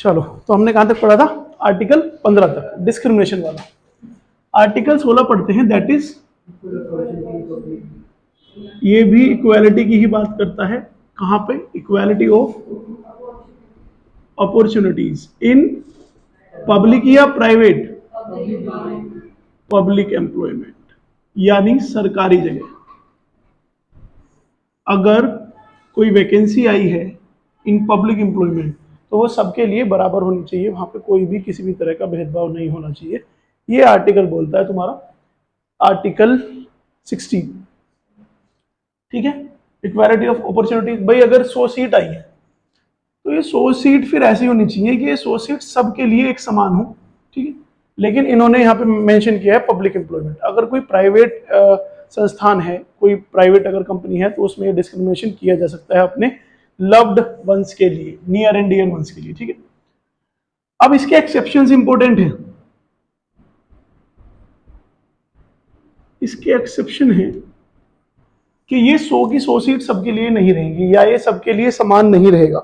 चलो, तो हमने कहां तक पढ़ा था? आर्टिकल 15 तक, डिस्क्रिमिनेशन वाला। आर्टिकल 16 पढ़ते हैं, दैट इज, ये भी इक्वालिटी की ही बात करता है। कहां पे? Equality of opportunities in public या प्राइवेट? पब्लिक एम्प्लॉयमेंट, यानी सरकारी जगह। अगर कोई वैकेंसी आई है इन पब्लिक एम्प्लॉयमेंट, तो वो सबके लिए बराबर होनी चाहिए, वहां पे कोई भी किसी भी तरह का भेदभाव नहीं होना चाहिए। ये आर्टिकल बोलता है तुम्हारा, आर्टिकल 16। ठीक है, इक्वालिटी ऑफ अपॉर्चुनिटीज। भाई अगर 100 सीट आई है, तो ये 100 सीट फिर ऐसी होनी चाहिए कि ये 100 सीट सबके लिए एक समान हो। ठीक है, लेकिन इन्होंने यहाँ पे मेंशन किया है पब्लिक एम्प्लॉयमेंट। अगर कोई प्राइवेट संस्थान है, कोई प्राइवेट अगर कंपनी है, तो उसमें डिस्क्रिमिनेशन किया जा सकता है अपने लव्ड वंस के लिए, नियर एंड डियर वंस के लिए। ठीक है, अब इसके एक्सेप्शंस इंपॉर्टेंट हैं। इसके एक्सेप्शन है कि ये 100 की 100 सीट सबके लिए नहीं रहेंगी, या ये सबके लिए समान नहीं रहेगा।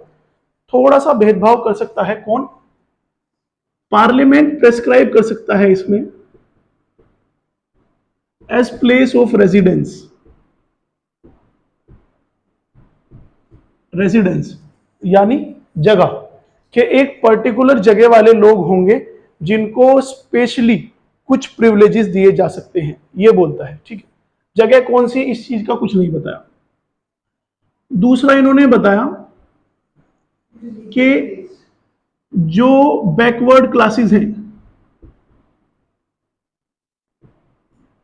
थोड़ा सा भेदभाव कर सकता है कौन? पार्लियामेंट प्रेस्क्राइब कर सकता है इसमें as place of residence. Residence यानी जगह, कि एक पर्टिकुलर जगह वाले लोग होंगे जिनको स्पेशली कुछ प्रिविलेजेस दिए जा सकते हैं, ये बोलता है। ठीक है, जगह कौन सी, इस चीज का कुछ नहीं बताया। दूसरा इन्होंने बताया कि जो बैकवर्ड क्लासेस हैं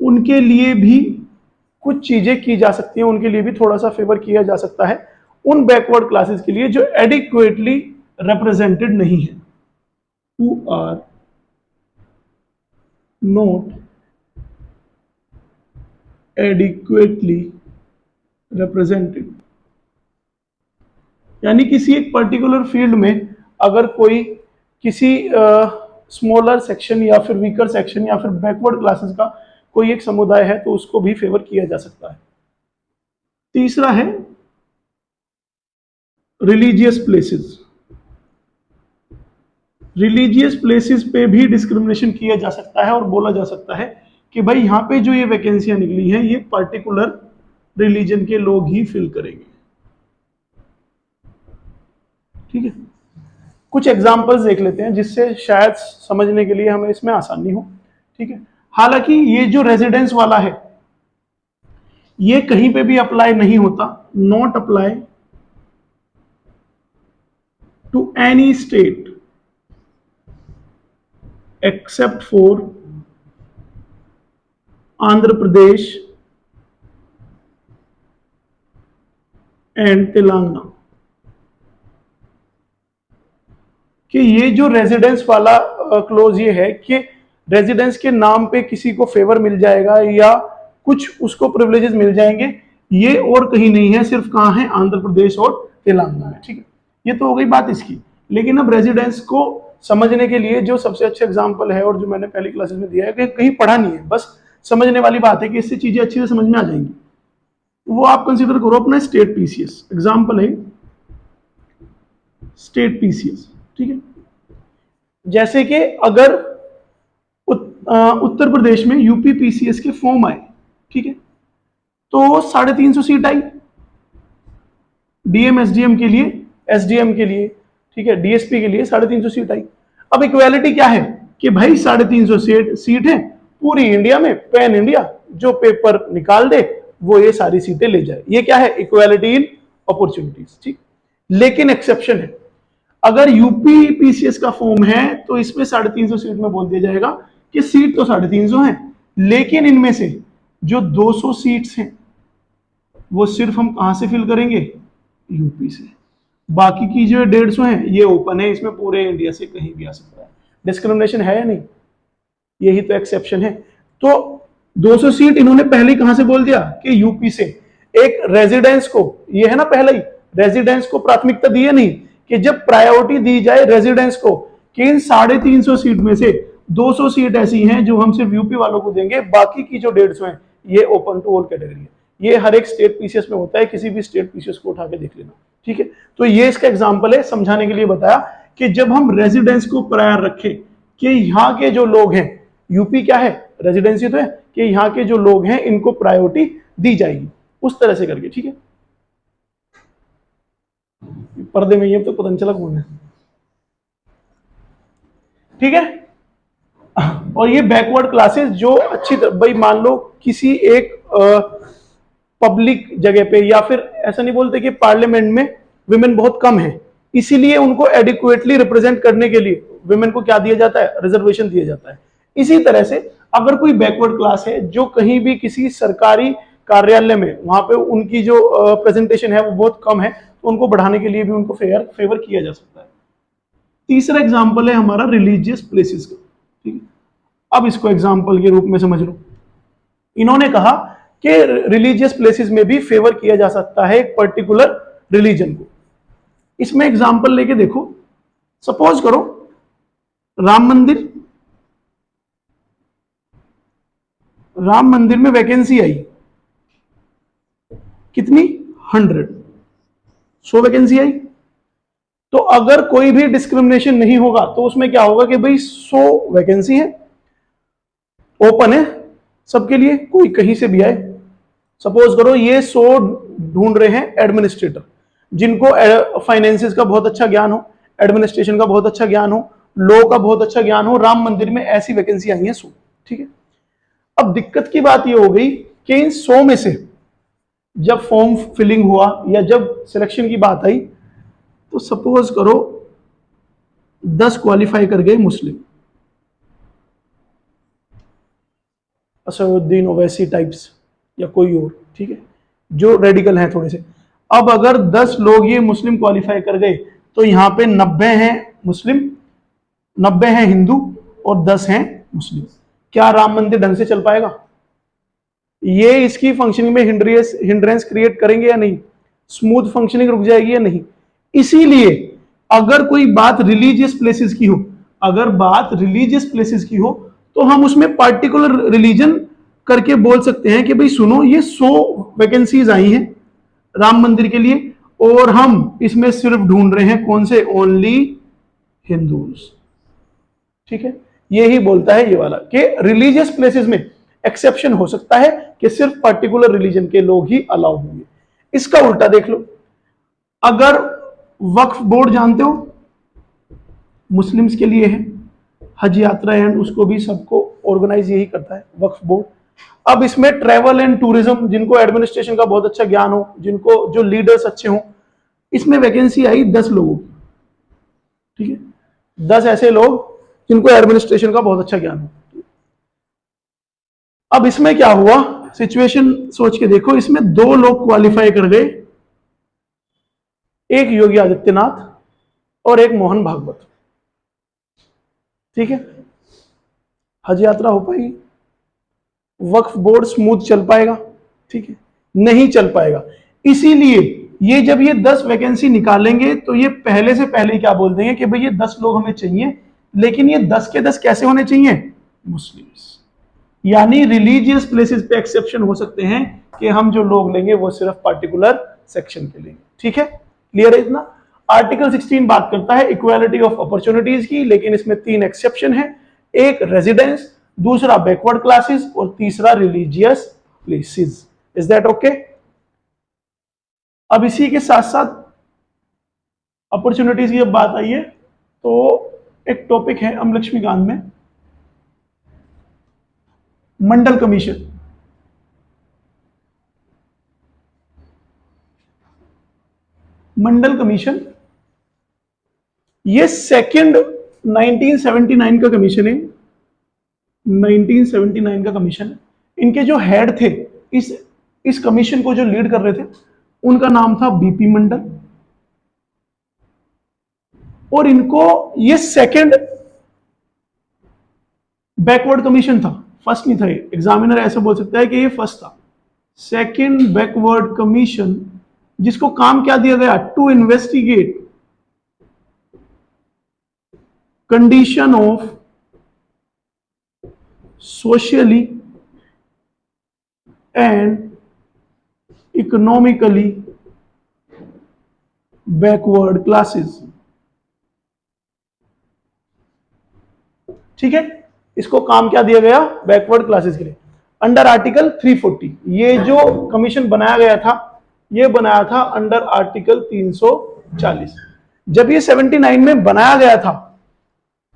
उनके लिए भी कुछ चीजें की जा सकती हैं, उनके लिए भी थोड़ा सा फेवर किया जा सकता है, उन बैकवर्ड क्लासेस के लिए जो एडिक्वेटली रिप्रेजेंटेड नहीं है, who are not adequately represented. यानी किसी एक पर्टिकुलर फील्ड में अगर कोई किसी स्मॉलर सेक्शन या फिर वीकर सेक्शन या फिर बैकवर्ड क्लासेस का कोई एक समुदाय है, तो उसको भी फेवर किया जा सकता है। तीसरा है रिलीजियस प्लेसेस। रिलीजियस प्लेसेस पे भी डिस्क्रिमिनेशन किया जा सकता है और बोला जा सकता है कि भाई यहां पे जो ये वैकेंसियां निकली हैं, ये पर्टिकुलर रिलीजन के लोग ही फिल करेंगे। ठीक है, कुछ एग्जांपल्स देख लेते हैं जिससे शायद समझने के लिए हमें इसमें आसानी हो। ठीक है, हालांकि ये जो रेजिडेंस वाला है, ये कहीं पे भी अप्लाई नहीं होता, not apply to any state except for Andhra Pradesh and Telangana. कि ये जो रेजिडेंस वाला क्लोज ये है कि रेजिडेंस के नाम पे किसी को फेवर मिल जाएगा या कुछ उसको प्रिविलेजेस मिल जाएंगे, ये और कहीं नहीं है, सिर्फ कहां है? आंध्र प्रदेश और तेलंगाना में। ठीक है, ये तो हो गई बात इसकी। लेकिन अब रेजिडेंस को समझने के लिए जो सबसे अच्छा एग्जाम्पल है और जो मैंने पहली क्लासेस में दिया है, कि कहीं पढ़ा नहीं है, बस समझने वाली बात है कि इससे चीजें अच्छी से समझ में आ जाएंगी, वो आप कंसीडर करो अपना स्टेट पीसीएस। एग्जाम्पल है स्टेट पीसीएस। ठीक है, जैसे कि अगर उत्तर प्रदेश में यूपी पीसीएस के फॉर्म आए, ठीक है, तो 350 सीट आई डीएम एसडीएम के लिए, एसडीएम के लिए, ठीक है, डीएसपी के लिए 350 सीट आई। अब इक्वालिटी क्या है कि भाई 350 सीट है पूरी इंडिया में, पैन इंडिया, जो पेपर निकाल दे वो ये सारी सीटें ले जाए। ये क्या है? Equality in opportunities. ठीक, लेकिन एक्सेप्शन है, अगर यूपी पीसीएस का फॉर्म है तो इसमें 350 सीट में बोल दिया जाएगा कि सीट तो 350 है, लेकिन इनमें से जो 200 सीट्स हैं वो सिर्फ हम कहां से फिल करेंगे? यूपी से। बाकी की जो 150 है ये ओपन है, इसमें पूरे इंडिया से कहीं भी आ सकता है। डिस्क्रिमिनेशन है या नहीं? यही तो एक्सेप्शन है। तो 200 सीट इन्होंने पहले कहां से बोल दिया कि यूपी से। एक रेजिडेंस को, ये है ना पहले ही, रेजिडेंस को प्राथमिकता दी है नहीं, कि जब प्रायोरिटी दी जाए रेजिडेंस को, कि इन 350 सीट में से 200 सीट ऐसी हैं जो हम सिर्फ यूपी वालों को देंगे, बाकी की जो 150 है ये ओपन टू ऑल कैटेगरी है। ये हर एक स्टेट पीसीएस में होता है, किसी भी स्टेट पीसीएस को उठा के देख लेना। ठीक है, तो ये इसका एग्जांपल है, समझाने के लिए बताया कि जब हम रेजिडेंस को प्रायर रखें कि यहाँ के जो लोग हैं, यूपी क्या है, रेजिडेंसी तो है, कि यहाँ के जो लोग हैं इनको प्रायोरिटी दी जाएगी, उस तरह से करके। ठीक है, पर्दे में ये तो पता नहीं चला कौन है। ठीक है, और ये बैकवर्ड क्लासेस जो अच्छी तरह, भाई मान लो किसी एक पब्लिक जगह पे, या फिर ऐसा नहीं बोलते कि पार्लियामेंट में विमेन बहुत कम है, इसीलिए उनको एडिक्वेटली रिप्रेजेंट करने के लिए विमेन को क्या दिया जाता है, रिजर्वेशन दिया जाता है। इसी तरह से अगर कोई बैकवर्ड क्लास है जो कहीं भी किसी सरकारी कार्यालय में, वहां पे उनकी जो प्रेजेंटेशन है वो बहुत कम है, तो उनको बढ़ाने के लिए भी उनको फेवर किया जा सकता है। तीसरा एग्जाम्पल है हमारा रिलीजियस प्लेसेस का। ठीक है, अब इसको एग्जाम्पल के रूप में समझ लो। इन्होंने कहा कि रिलीजियस प्लेसेस में भी फेवर किया जा सकता है एक पर्टिकुलर रिलीजन को। इसमें एग्जाम्पल लेके देखो, सपोज करो राम मंदिर, राम मंदिर में वैकेंसी आई कितनी, 100 वैकेंसी आई। तो अगर कोई भी डिस्क्रिमिनेशन नहीं होगा तो उसमें क्या होगा कि भाई 100 वैकेंसी है, ओपन है सबके लिए, कोई कहीं से भी आए। सपोज करो ये 100 ढूंढ रहे हैं एडमिनिस्ट्रेटर, जिनको फाइनेंसिस का बहुत अच्छा ज्ञान हो, एडमिनिस्ट्रेशन का बहुत अच्छा ज्ञान हो, लॉ का बहुत अच्छा ज्ञान हो। राम मंदिर में ऐसी वैकेंसी आई है 100। ठीक है, अब दिक्कत की बात यह हो गई कि इन 100 में से जब फॉर्म फिलिंग हुआ या जब सिलेक्शन की बात आई, तो सपोज करो 10 क्वालिफाई कर गए मुस्लिम, असदुद्दीन ओवैसी टाइप्स या कोई और, ठीक है, जो रेडिकल हैं थोड़े से। अब अगर 10 लोग ये मुस्लिम क्वालिफाई कर गए तो यहां पे 90 हैं मुस्लिम, 90 हैं हिंदू और 10 हैं मुस्लिम। क्या राम मंदिर ढंग से चल पाएगा? ये इसकी फंक्शनिंग में हिंड्रेंस क्रिएट करेंगे या नहीं? स्मूथ फंक्शनिंग रुक जाएगी या नहीं? इसीलिए अगर कोई बात रिलीजियस प्लेसेस की हो, अगर बात रिलीजियस प्लेसेस की हो, तो हम उसमें पार्टिकुलर रिलीजन करके बोल सकते हैं कि भाई सुनो, ये 100 वैकेंसीज आई हैं राम मंदिर के लिए और हम इसमें सिर्फ ढूंढ रहे हैं कौन से, ओनली हिंदूज। ठीक है, यही बोलता है ये वाला कि रिलीजियस प्लेसेस में एक्सेप्शन हो सकता है कि सिर्फ पर्टिकुलर रिलीजन के लोग ही अलाउ होंगे। इसका उल्टा देख लो, अगर वक्फ बोर्ड जानते हो मुस्लिम्स के लिए है, हज यात्रा एंड उसको भी सबको ऑर्गेनाइज यही करता है वक्फ बोर्ड। अब इसमें ट्रैवल एंड टूरिज्म, जिनको एडमिनिस्ट्रेशन का बहुत अच्छा ज्ञान हो, जिनको जो लीडर्स अच्छे हों, इसमें वैकेंसी आई 10 लोगों की। ठीक है, 10 ऐसे लोग जिनको एडमिनिस्ट्रेशन का बहुत अच्छा ज्ञान हो। अब इसमें क्या हुआ, सिचुएशन सोच के देखो, इसमें 2 लोग क्वालिफाई कर गए, एक योगी आदित्यनाथ और एक मोहन भागवत। ठीक है, हज यात्रा हो पाएगी, वक्फ बोर्ड स्मूथ चल पाएगा? ठीक है, नहीं चल पाएगा। इसीलिए ये जब ये 10 वैकेंसी निकालेंगे तो ये पहले से पहले क्या बोल देंगे कि भाई ये 10 लोग हमें चाहिए, लेकिन ये 10 के 10 कैसे होने चाहिए, मुस्लिम्स। यानी रिलीजियस प्लेसेस पे एक्सेप्शन हो सकते हैं कि हम जो लोग लेंगे वो सिर्फ पर्टिकुलर सेक्शन के लेंगे। ठीक है, क्लियर है इतना? आर्टिकल 16 बात करता है इक्वालिटी ऑफ अपॉर्चुनिटीज की, लेकिन इसमें 3 एक्सेप्शन है, एक रेजिडेंस, दूसरा बैकवर्ड क्लासेस और तीसरा religious places. Is that okay? अब इसी के साथ साथ अपॉर्चुनिटीज की अब बात आई है तो एक टॉपिक है अम्लक्ष्मी कांड में मंडल कमीशन। मंडल कमीशन ये सेकंड 1979 का कमीशन है, 1979 का कमीशन है। इनके जो हेड थे, इस कमीशन को जो लीड कर रहे थे, उनका नाम था बीपी मंडल। और इनको ये सेकंड बैकवर्ड कमीशन था, फर्स्ट नहीं था। एग्जामिनर ऐसे बोल सकता है कि ये फर्स्ट था, सेकंड बैकवर्ड कमीशन, जिसको काम क्या दिया गया, to investigate condition of socially and economically backward classes। ठीक है, इसको काम क्या दिया गया, बैकवर्ड क्लासेस के लिए। अंडर आर्टिकल 340 ये जो कमीशन बनाया गया था, ये बनाया था अंडर आर्टिकल 340। जब ये 79 में बनाया गया था,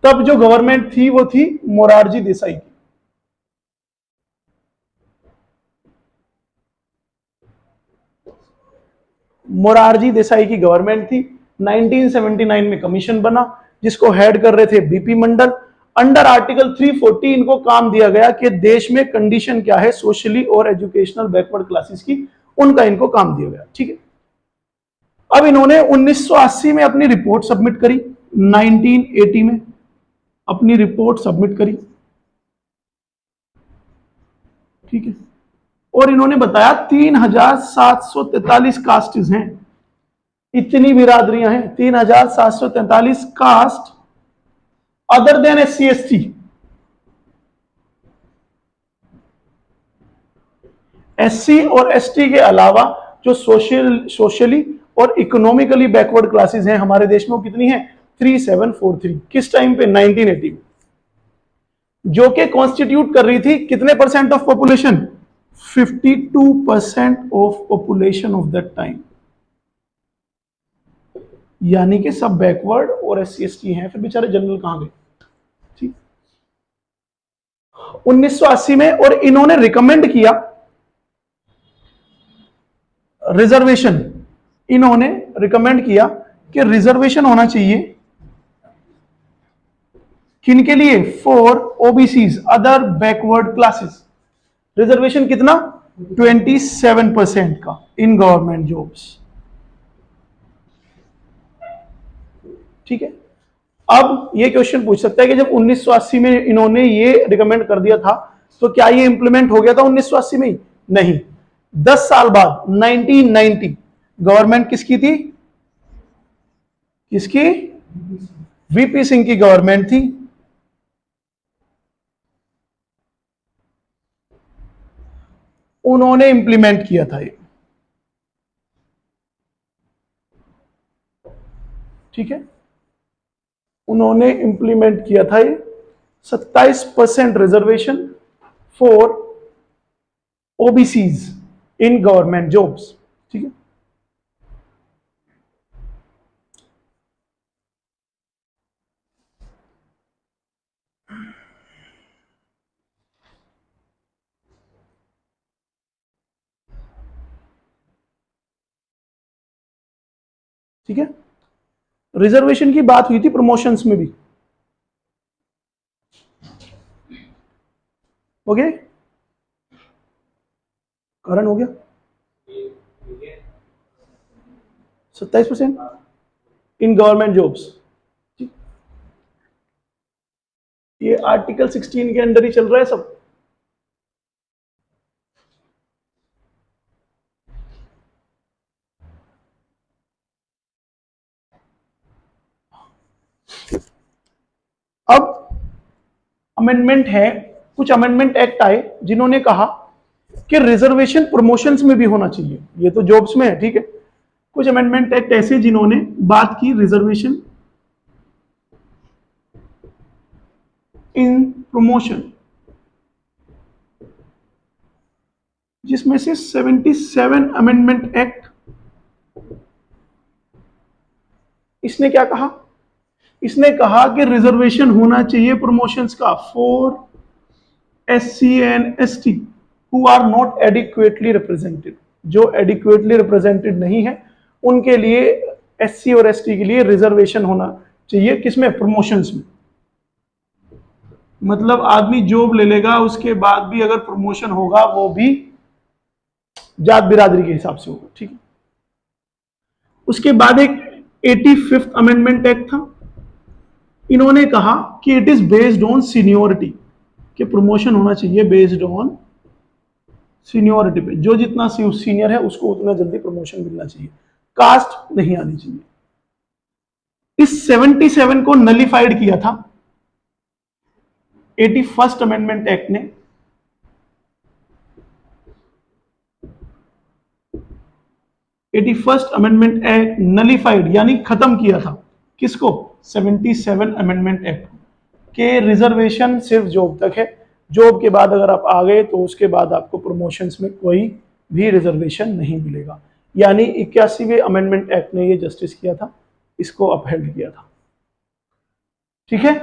तब जो गवर्नमेंट थी वो थी मोरारजी देसाई की। मोरारजी देसाई की गवर्नमेंट थी। 1979 में कमीशन बना, जिसको हेड कर रहे थे बीपी मंडल। अंडर आर्टिकल 340 इनको काम दिया गया कि देश में कंडीशन क्या है सोशली और एजुकेशनल बैकवर्ड क्लासेस की, उनका इनको काम दिया गया। ठीक है, अब इन्होंने 1980 में अपनी रिपोर्ट सबमिट करी, 1980 में अपनी रिपोर्ट सबमिट करी। ठीक है, और इन्होंने बताया 3743 कास्ट्स हैं, इतनी बिरादरियां हैं, 3743 caste other than SC ST। SC और ST के अलावा जो सोशली और इकोनॉमिकली बैकवर्ड क्लासेस हैं हमारे देश में, वो कितनी है, 3743। किस टाइम पे, 1980 में, जो कि कॉन्स्टिट्यूट कर रही थी कितने percent of population, 52% of population of that time. यानी कि सब बैकवर्ड और SC ST हैं, फिर बेचारे जनरल कहां गए। ठीक, 1980 में, और इन्होंने रिकमेंड किया रिजर्वेशन, इन्होंने रिकमेंड किया कि रिजर्वेशन होना चाहिए किनके लिए, for OBCs other backward classes. Reservation कितना, 27% का इन गवर्नमेंट जॉब्स। ठीक है, अब ये क्वेश्चन पूछ सकता है कि जब 1980 में इन्होंने ये रिकमेंड कर दिया था, तो क्या ये इंप्लीमेंट हो गया था 1980 में ही? नहीं, 10 साल बाद 1990 गवर्नमेंट किसकी थी, किसकी, वीपी सिंह की गवर्नमेंट थी। उन्होंने इंप्लीमेंट किया था ये। ठीक है, उन्होंने इंप्लीमेंट किया था ये 27% reservation for OBCs in government jobs. ठीक है, ठीक है, रिजर्वेशन की बात हुई थी प्रमोशंस में भी। ओके, कारण हो गया 27% इन गवर्नमेंट जॉब्स। ये आर्टिकल 16 के अंडर ही चल रहा है सब। अब अमेंडमेंट है, कुछ अमेंडमेंट एक्ट आए जिन्होंने कहा कि रिजर्वेशन प्रमोशंस में भी होना चाहिए। ये तो जॉब्स में है, ठीक है। कुछ अमेंडमेंट एक्ट ऐसे जिन्होंने बात की रिजर्वेशन इन प्रमोशन, जिसमें से 77 अमेंडमेंट एक्ट, इसने क्या कहा, इसने कहा कि रिजर्वेशन होना चाहिए प्रमोशंस का for SC and ST who are not adequately represented. जो एडिक्वेटली रिप्रेजेंटेड नहीं है उनके लिए, SC और ST के लिए रिजर्वेशन होना चाहिए, किसमें, प्रमोशंस में। मतलब आदमी जॉब ले लेगा, उसके बाद भी अगर प्रमोशन होगा वो भी जात बिरादरी के हिसाब से होगा। ठीक है, उसके बाद एक 85th अमेंडमेंट एक्ट था। इन्होंने कहा कि it is based on seniority, कि प्रमोशन होना चाहिए बेस्ड ऑन सीनियोरिटी पे, जो जितना सीनियर है उसको उतना जल्दी प्रमोशन मिलना चाहिए, कास्ट नहीं आनी चाहिए। इस 77 को नलिफाइड किया था 81st अमेंडमेंट एक्ट ने। 81st अमेंडमेंट एक्ट नलिफाइड यानी खत्म किया था, किसको, 77 अमेंडमेंट एक्ट। कि रिजर्वेशन सिर्फ जॉब तक है, जॉब के बाद अगर आप आ गए तो उसके बाद आपको प्रमोशंस में कोई भी रिजर्वेशन नहीं मिलेगा। यानी 81वें अमेंडमेंट एक्ट ने ये जस्टिस किया था, इसको अपहेल्ड किया था। ठीक है,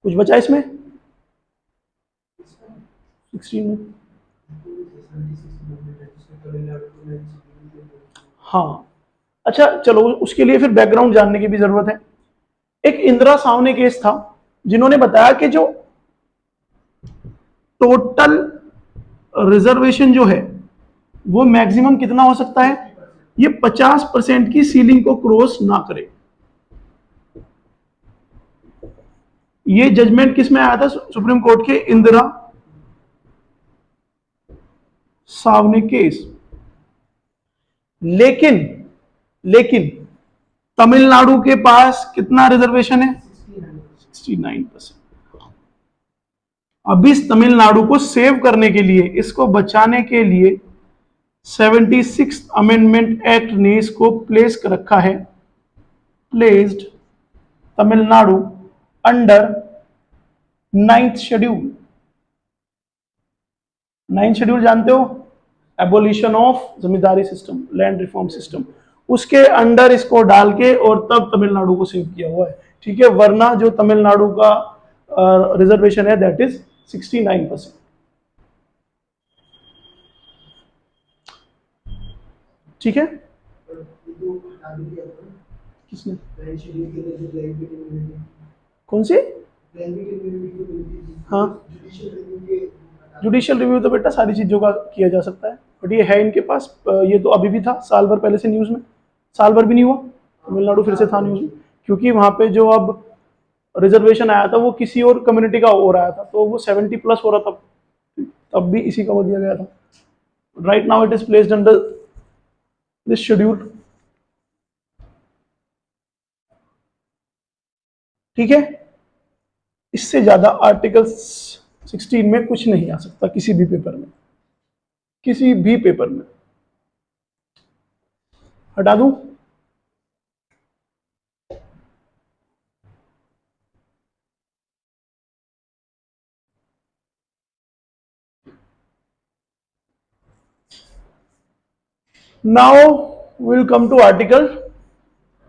कुछ बचा इसमें 16 में? हाँ, अच्छा चलो उसके लिए फिर बैकग्राउंड जानने की भी जरूरत है। एक इंदिरा सावने केस था जिन्होंने बताया कि जो टोटल रिजर्वेशन जो है वो मैक्सिमम कितना हो सकता है, ये 50% की सीलिंग को क्रॉस ना करे। ये जजमेंट किस में आया था? सुप्रीम कोर्ट के इंदिरा सावने केस। लेकिन लेकिन तमिलनाडु के पास कितना रिजर्वेशन है? 69%। अब इस तमिलनाडु को सेव करने के लिए, इसको बचाने के लिए 76th अमेंडमेंट एक्ट ने इसको प्लेस कर रखा है, placed Tamil Nadu under 9th schedule. 9th schedule जानते हो? Abolition of zamindari system, land reform system, उसके अंडर इसको डाल के और तब तमिलनाडु को सेव किया हुआ है। ठीक है, वरना जो तमिलनाडु का रिजर्वेशन है दैट इज 69%। ठीक है, किसने? कौन सी? हाँ, जुडिशियल रिव्यू तो बेटा सारी चीजों का किया जा सकता है, बट ये है इनके पास, ये तो अभी भी था साल भर पहले से न्यूज में, साल भर भी नहीं हुआ तमिलनाडु फिर से था न्यूज में, क्योंकि वहां पे जो अब रिजर्वेशन आया था वो किसी और कम्युनिटी का और आया था, तो वो 70+ हो रहा था, तब भी इसी का वो दिया गया था। Right now it is placed under this schedule. ठीक है, इससे ज्यादा आर्टिकल 16 में कुछ नहीं आ सकता किसी भी पेपर में, किसी भी पेपर में। हटा दूं? Now we'll come to Article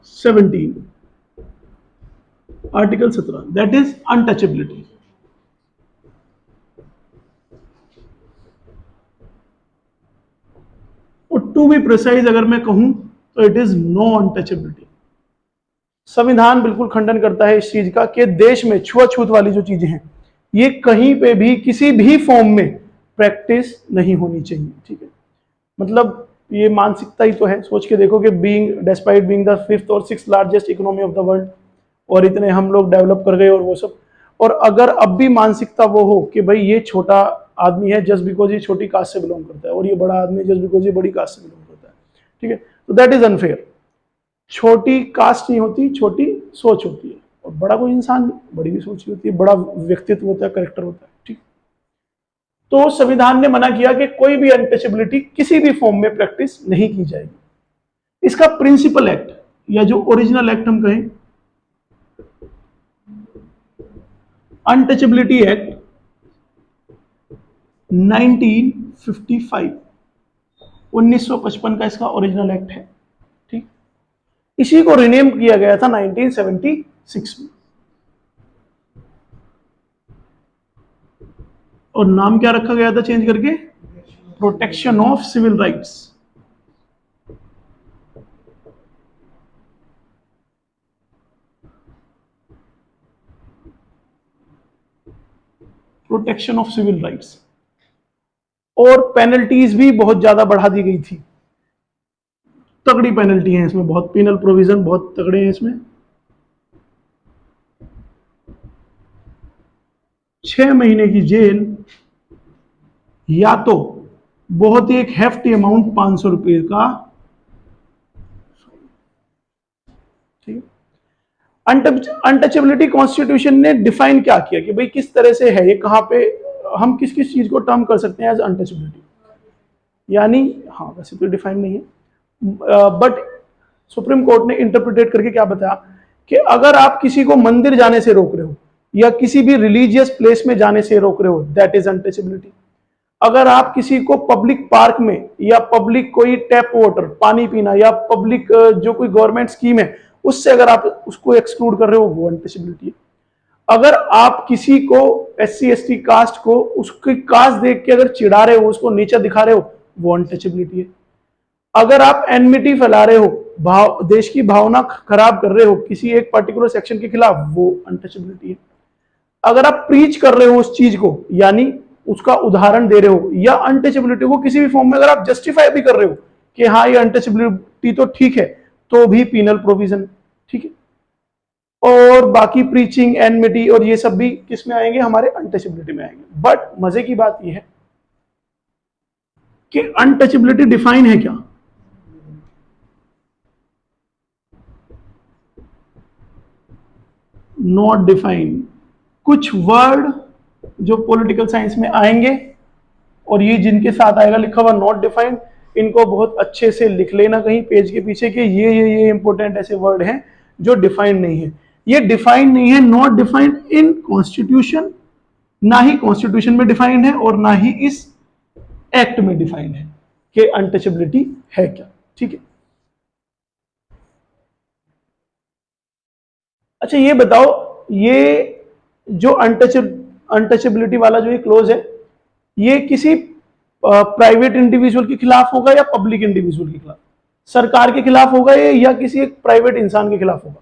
17. Article 17, that is untouchability. और टू बी प्रिसाइज अगर मैं कहूं तो इट इज नो अनटचेबिलिटी। संविधान बिल्कुल खंडन करता है इस चीज का कि देश में छुआछूत वाली जो चीजें हैं ये कहीं पे भी किसी भी फॉर्म में प्रैक्टिस नहीं होनी चाहिए। ठीक है, मतलब ये मानसिकता ही तो है। सोच के देखो कि being despite being the 5th और 6th largest economy of the world, और इतने हम लोग डेवलप कर गए और वो सब, और अगर अब भी मानसिकता वो हो कि भाई ये छोटा आदमी है जस्ट बिकॉज ये छोटी कास्ट से बिलोंग करता है, और ये बड़ा आदमी है जस्ट बिकॉज ये बड़ी कास्ट से बिलोंग करता है। ठीक है, तो दैट इज अनफेयर। छोटी कास्ट नहीं होती, छोटी सोच होती है, और बड़ा कोई इंसान नहीं, बड़ी भी सोच होती है, बड़ा व्यक्तित्व होता है, करेक्टर होता है। ठीक, तो संविधान ने मना किया कि कोई भी अनटचेबिलिटी किसी भी फॉर्म में प्रैक्टिस नहीं की जाएगी। इसका प्रिंसिपल एक्ट या जो ओरिजिनल एक्ट हम कहें, अनटचेबिलिटी एक्ट 1955, 1955 का इसका ओरिजिनल एक्ट है। ठीक, इसी को रिनेम किया गया था 1976 में, और नाम क्या रखा गया था चेंज करके? Protection of civil rights. Protection of civil rights. और पेनल्टीज भी बहुत ज्यादा बढ़ा दी गई थी, तगड़ी पेनल्टी है इसमें, बहुत पेनल प्रोविजन बहुत तगड़े हैं इसमें। 6 महीने की जेल या तो बहुत ही एक हेफ्टी अमाउंट 500 रुपए का। ठीक है, अनटचेबिलिटी कॉन्स्टिट्यूशन ने डिफाइन क्या किया कि भाई किस तरह से है ये, कहां पे हम किस किस चीज को टर्म कर सकते हैं एज अनटचेबिलिटी। यानी हाँ, वैसे तो डिफाइन नहीं है, बट सुप्रीम कोर्ट ने इंटरप्रिटेट करके क्या बताया कि अगर आप किसी को मंदिर जाने से रोक रहे हो या किसी भी रिलीजियस प्लेस में जाने से रोक रहे हो, दैट इज अनटचेबिलिटी। अगर आप किसी को पब्लिक पार्क में या पब्लिक कोई टैप वाटर पानी पीना या पब्लिक जो कोई गवर्नमेंट स्कीम है उससे अगर आप उसको एक्सक्लूड कर रहे हो, वो अनटचेबिलिटी है। अगर आप किसी को SC ST कास्ट को उसकी कास्ट देख के अगर चिढ़ा रहे हो, उसको नीचा दिखा रहे हो, वो अनटचेबिलिटी है। अगर आप एनमिटी फैला रहे हो, देश की भावना खराब कर रहे हो किसी एक पर्टिकुलर सेक्शन के खिलाफ, वो अनटचेबिलिटी है। अगर आप प्रीच कर रहे हो उस चीज को, यानी उसका उदाहरण दे रहे हो, या अनटचेबिलिटी को किसी भी फॉर्म में अगर आप जस्टिफाई भी कर रहे हो कि हाँ ये अनटचेबिलिटी तो ठीक है, तो भी पीनल प्रोविजन, ठीक है। और बाकी प्रीचिंग, एनमिटी और ये सब भी किस में आएंगे, हमारे अनटचेबिलिटी में आएंगे। बट मजे की बात यह है कि अनटचेबिलिटी डिफाइन है क्या? Not define. कुछ वर्ड जो पॉलिटिकल साइंस में आएंगे और ये जिनके साथ आएगा लिखा हुआ नॉट डिफाइंड, इनको बहुत अच्छे से लिख लेना कहीं पेज के पीछे कि ये इंपॉर्टेंट ऐसे वर्ड हैं जो डिफाइंड नहीं है। ये डिफाइंड नहीं है, नॉट डिफाइंड इन कॉन्स्टिट्यूशन, ना ही कॉन्स्टिट्यूशन में डिफाइंड है और ना ही इस एक्ट में डिफाइंड है कि अनटचेबिलिटी है क्या, ठीक है। अच्छा ये बताओ, ये जो अनटचेबिलिटी वाला जो ये क्लोज है, ये किसी प्राइवेट इंडिविजुअल के खिलाफ होगा या पब्लिक इंडिविजुअल के खिलाफ? सरकार के खिलाफ होगा या किसी एक प्राइवेट इंसान के खिलाफ होगा?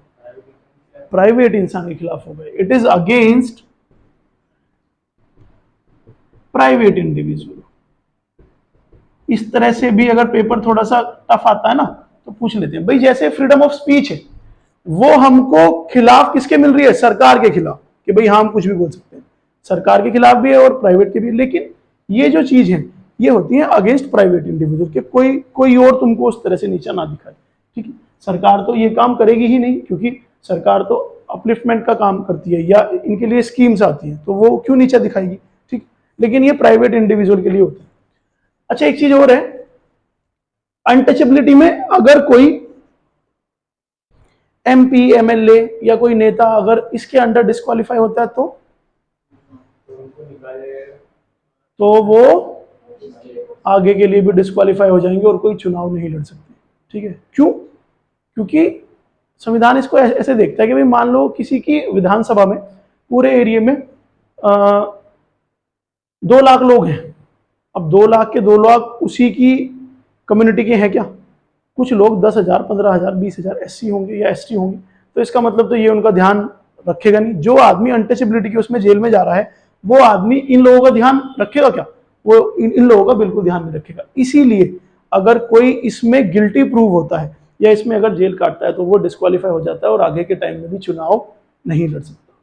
प्राइवेट इंसान के खिलाफ होगा। It is against private individual. इस तरह से भी अगर पेपर थोड़ा सा टफ आता है ना तो पूछ लेते हैं भाई, जैसे फ्रीडम ऑफ स्पीच है वो हमको खिलाफ किसके मिल रही है? सरकार के खिलाफ, कि भाई हम कुछ भी बोल सकते हैं, सरकार के खिलाफ भी है और प्राइवेट के भी। लेकिन ये जो चीज है ये होती है अगेंस्ट प्राइवेट इंडिविजुअल के, कोई और तुमको उस तरह से नीचा ना दिखाए, ठीक है। सरकार तो ये काम करेगी ही नहीं, क्योंकि सरकार तो अपलिफ्टमेंट का काम करती है या इनके लिए स्कीम्स आती हैं, तो वो क्यों नीचा दिखाएगी, ठीक। लेकिन ये प्राइवेट इंडिविजुअल के लिए होता है। अच्छा एक चीज और है, अनटचेबिलिटी में अगर कोई MP MLA या कोई नेता अगर इसके अंडर डिस्क्वालीफाई होता है तो वो आगे के लिए भी डिस्क्वालीफाई हो जाएंगे और कोई चुनाव नहीं लड़ सकते, ठीक है। क्यों? क्योंकि संविधान इसको ऐसे देखता है कि भाई मान लो किसी की विधानसभा में पूरे एरिया में 2 लाख लोग हैं। अब 2 लाख के 2 लाख उसी की कम्युनिटी के हैं क्या? कुछ लोग 10,000, 15,000, 20,000 SC होंगे या ST होंगे, तो इसका मतलब तो ये उनका ध्यान रखेगा नहीं। जो आदमी अनटचेबिलिटी के उसमें जेल में जा रहा है वो आदमी इन लोगों का ध्यान रखेगा क्या? वो इन लोगों का बिल्कुल ध्यान नहीं रखेगा। इसीलिए अगर कोई इसमें गिल्टी प्रूव होता है या इसमें अगर जेल काटता है तो वो डिस्क्वालीफाई हो जाता है और आगे के टाइम में भी चुनाव नहीं लड़ सकता,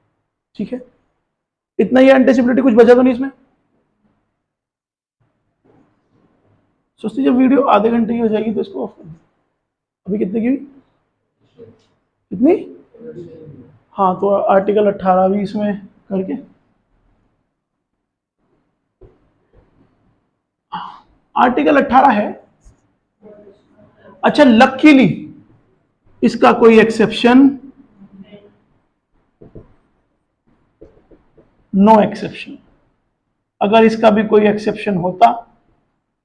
ठीक है। इतना ही अनटचेबिलिटी, कुछ बचा तो नहीं इसमें? सोचती जब वीडियो आधे घंटे की हो जाएगी तो इसको ऑफ कर दो। अभी कितने की? कितनी? हाँ, तो आर्टिकल 18 भी इसमें करके, आर्टिकल 18 है। अच्छा लकीली इसका कोई एक्सेप्शन, नो एक्सेप्शन। अगर इसका भी कोई एक्सेप्शन होता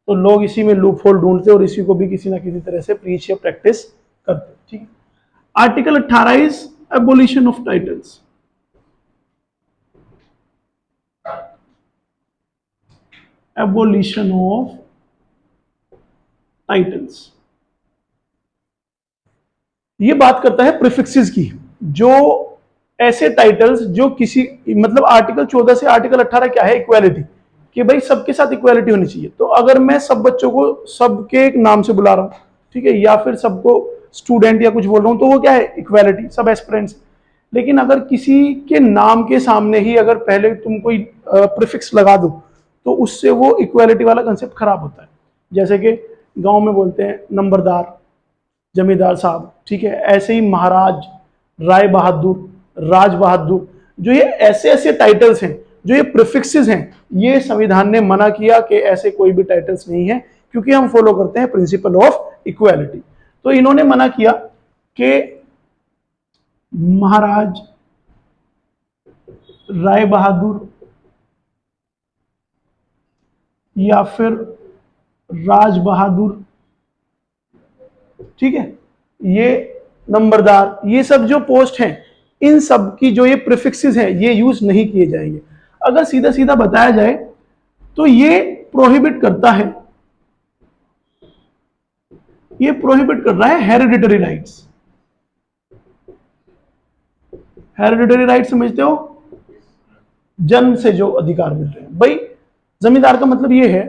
तो लोग इसी में लूप होल ढूंढते और इसी को भी किसी ना किसी तरह से प्रीच या प्रैक्टिस करते, ठीक है। Article 18 is abolition of titles. Abolition of titles ये बात करता है प्रीफिक्सेस की, जो ऐसे टाइटल्स जो किसी मतलब आर्टिकल 14 से आर्टिकल 18 क्या है? इक्वालिटी, कि भाई सबके साथ इक्वालिटी होनी चाहिए। तो अगर मैं सब बच्चों को सबके एक नाम से बुला रहा हूं, ठीक है, या फिर सबको स्टूडेंट या कुछ बोल रहा हूं, तो वो क्या है? इक्वालिटी, सब एस्पिरेंट्स। लेकिन अगर किसी के नाम के सामने ही अगर पहले तुम कोई प्रीफिक्स लगा दो तो उससे वो इक्वालिटी वाला कंसेप्ट खराब होता है। जैसे कि गांव में बोलते हैं नंबरदार, जमींदार साहब, ठीक है। ऐसे ही महाराज, राय बहादुर, राज बहादुर, जो ये ऐसे ऐसे टाइटल्स हैं, जो ये प्रीफिक्सेस हैं, ये संविधान ने मना किया कि ऐसे कोई भी टाइटल्स नहीं है, क्योंकि हम फॉलो करते हैं प्रिंसिपल ऑफ इक्वालिटी। तो इन्होंने मना किया कि महाराज राय बहादुर या फिर राज बहादुर, ठीक है, ये नंबरदार, ये सब जो पोस्ट हैं, इन सब की जो ये प्रीफिक्सेस हैं ये यूज नहीं किए जाएंगे। अगर सीधा सीधा बताया जाए तो ये प्रोहिबिट करता है, ये प्रोहिबिट कर रहा है हेरिडिटरी राइट्स। हेरिडिटरी राइट्स समझते हो, जन्म से जो अधिकार मिल रहे हैं। भाई जमींदार का मतलब ये है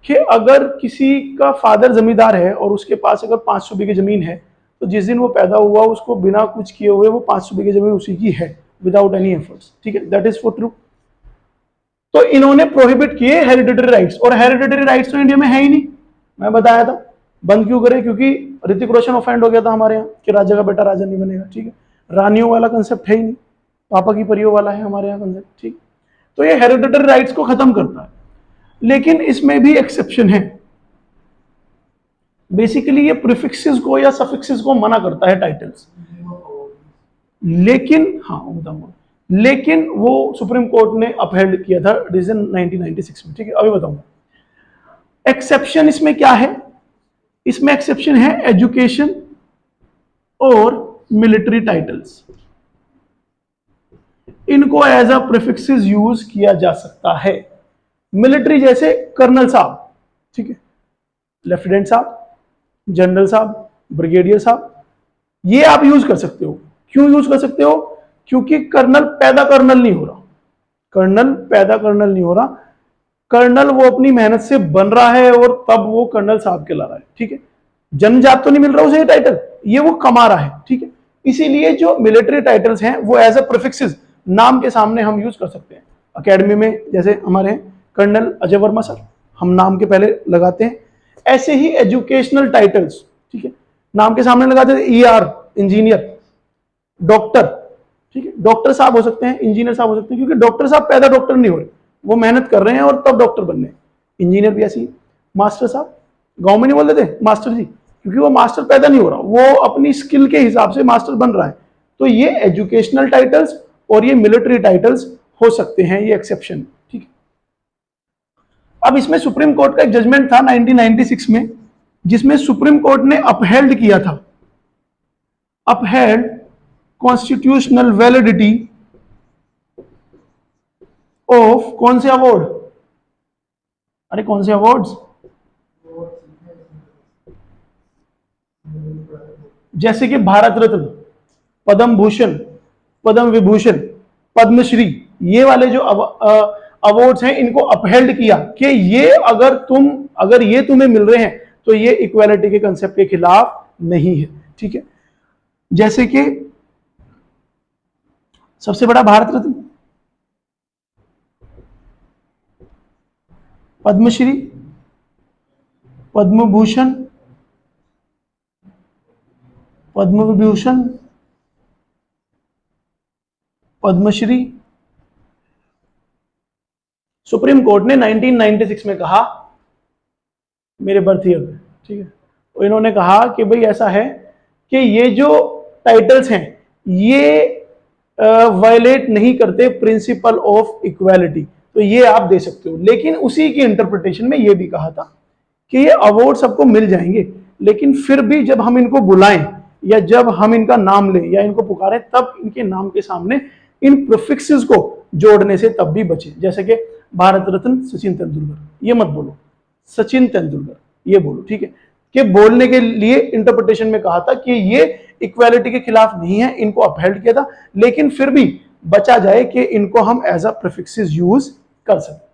कि अगर किसी का फादर जमींदार है और उसके पास अगर 500 बीघे जमीन है, तो जिस दिन वो पैदा हुआ उसको बिना कुछ किए हुए वो 500 बीघे जमीन उसी की है, विदाउट एनी एफर्ट्स, ठीक है, दैट इज फॉर ट्रू। तो इन्होंने प्रोहिबिट किए हेरिडिटरी राइट्स, और हेरिडिटरी राइट्स तो इंडिया में है ही नहीं, मैं बताया था। बंद क्यों करे? क्योंकि ऋतिक रोशन ऑफेंड हो गया था हमारे यहाँ कि राजा का बेटा राजा नहीं बनेगा, ठीक है, रानियों वाला कंसेप्ट है ही नहीं, पापा की परियों वाला है हमारे यहाँ कंसेप्ट, ठीक। तो ये हेरिडिटरी राइट्स को खत्म करता है, लेकिन इसमें भी एक्सेप्शन है। बेसिकली ये प्रीफिक्सेस को या सफिक्सेस को मना करता है टाइटल्स, लेकिन हाँ बताऊंगा, लेकिन वो सुप्रीम कोर्ट ने अपहेल्ड किया था डिसीजन 1996 में, ठीक है, अभी बताऊंगा। एक्सेप्शन इसमें क्या है? इसमें एक्सेप्शन है एजुकेशन और मिलिट्री टाइटल्स, इनको एज अ प्रीफिक्सेस यूज किया जा सकता है। मिलिट्री जैसे कर्नल साहब, ठीक है, लेफ्टिनेंट साहब, जनरल साहब, ब्रिगेडियर साहब, ये आप यूज कर सकते हो। क्यों यूज कर सकते हो? क्योंकि कर्नल पैदा कर्नल नहीं हो रहा, कर्नल पैदा कर्नल नहीं हो रहा, कर्नल वो अपनी मेहनत से बन रहा है और तब वो कर्नल साहब के ला रहा है, ठीक है, जन्मजात तो नहीं मिल रहा उसे टाइटल, ये वो कमा रहा है, ठीक है। इसीलिए जो मिलिट्री टाइटल्स हैं वो एज अ प्रीफिक्सेस नाम के सामने हम यूज कर सकते हैं। अकेडमी में जैसे हमारे कर्नल अजय वर्मा सर, हम नाम के पहले लगाते हैं। ऐसे ही एजुकेशनल टाइटल्स, ठीक है, नाम के सामने लगाते हैं, ER इंजीनियर, डॉक्टर, ठीक है, डॉक्टर साहब हो सकते हैं, इंजीनियर साहब हो सकते हैं, क्योंकि डॉक्टर साहब पैदा डॉक्टर नहीं हो रहे, वो मेहनत कर रहे हैं और तब डॉक्टर बनने। इंजीनियर भी ऐसी, मास्टर साहब, गांव में नहीं बोल देते मास्टर जी, क्योंकि वो मास्टर पैदा नहीं हो रहा, वो अपनी स्किल के हिसाब से मास्टर बन रहा है। तो ये एजुकेशनल टाइटल्स और ये मिलिट्री टाइटल्स हो सकते हैं, ये एक्सेप्शन, ठीक है। अब इसमें सुप्रीम कोर्ट का एक जजमेंट था 1996 में, जिसमें सुप्रीम कोर्ट ने अपहेल्ड किया था, अपहेल्ड कॉन्स्टिट्यूशनल वैलिडिटी ऑफ कौन से अवार्ड? अरे कौन से अवार्ड्स? जैसे कि भारत रत्न, पद्म भूषण, पद्म विभूषण, पद्मश्री, ये वाले जो अवार्ड्स हैं इनको अपहेल्ड किया कि ये अगर ये तुम्हें मिल रहे हैं तो ये इक्वालिटी के कंसेप्ट के खिलाफ नहीं है, ठीक है। जैसे कि सबसे बड़ा भारत रत्न, पद्मश्री, पद्म भूषण, पद्म विभूषण, पद्मश्री। सुप्रीम कोर्ट ने 1996 में कहा, मेरे बर्थ ईयर में, ठीक है, तो इन्होंने कहा कि भाई ऐसा है कि ये जो टाइटल्स हैं ये वायलेट नहीं करते प्रिंसिपल ऑफ इक्वालिटी, तो ये आप दे सकते हो। लेकिन उसी की इंटरप्रिटेशन में ये भी कहा था कि ये अवार्ड सबको मिल जाएंगे, लेकिन फिर भी जब हम इनको बुलाएं या जब हम इनका नाम लें या इनको पुकारें, तब इनके नाम के सामने इन प्रीफिक्सेस को जोड़ने से तब भी बचे। जैसे कि भारत रत्न सचिन तेंदुलकर, ये मत बोलो, सचिन तेंदुलकर ये बोलो, ठीक है, कि बोलने के लिए इंटरप्रिटेशन में कहा था कि ये इक्वालिटी के खिलाफ नहीं है, इनको अपहेल्ड किया था, लेकिन फिर भी बचा जाए कि इनको हम एज अ प्रीफिक्सेस यूज कर सकते।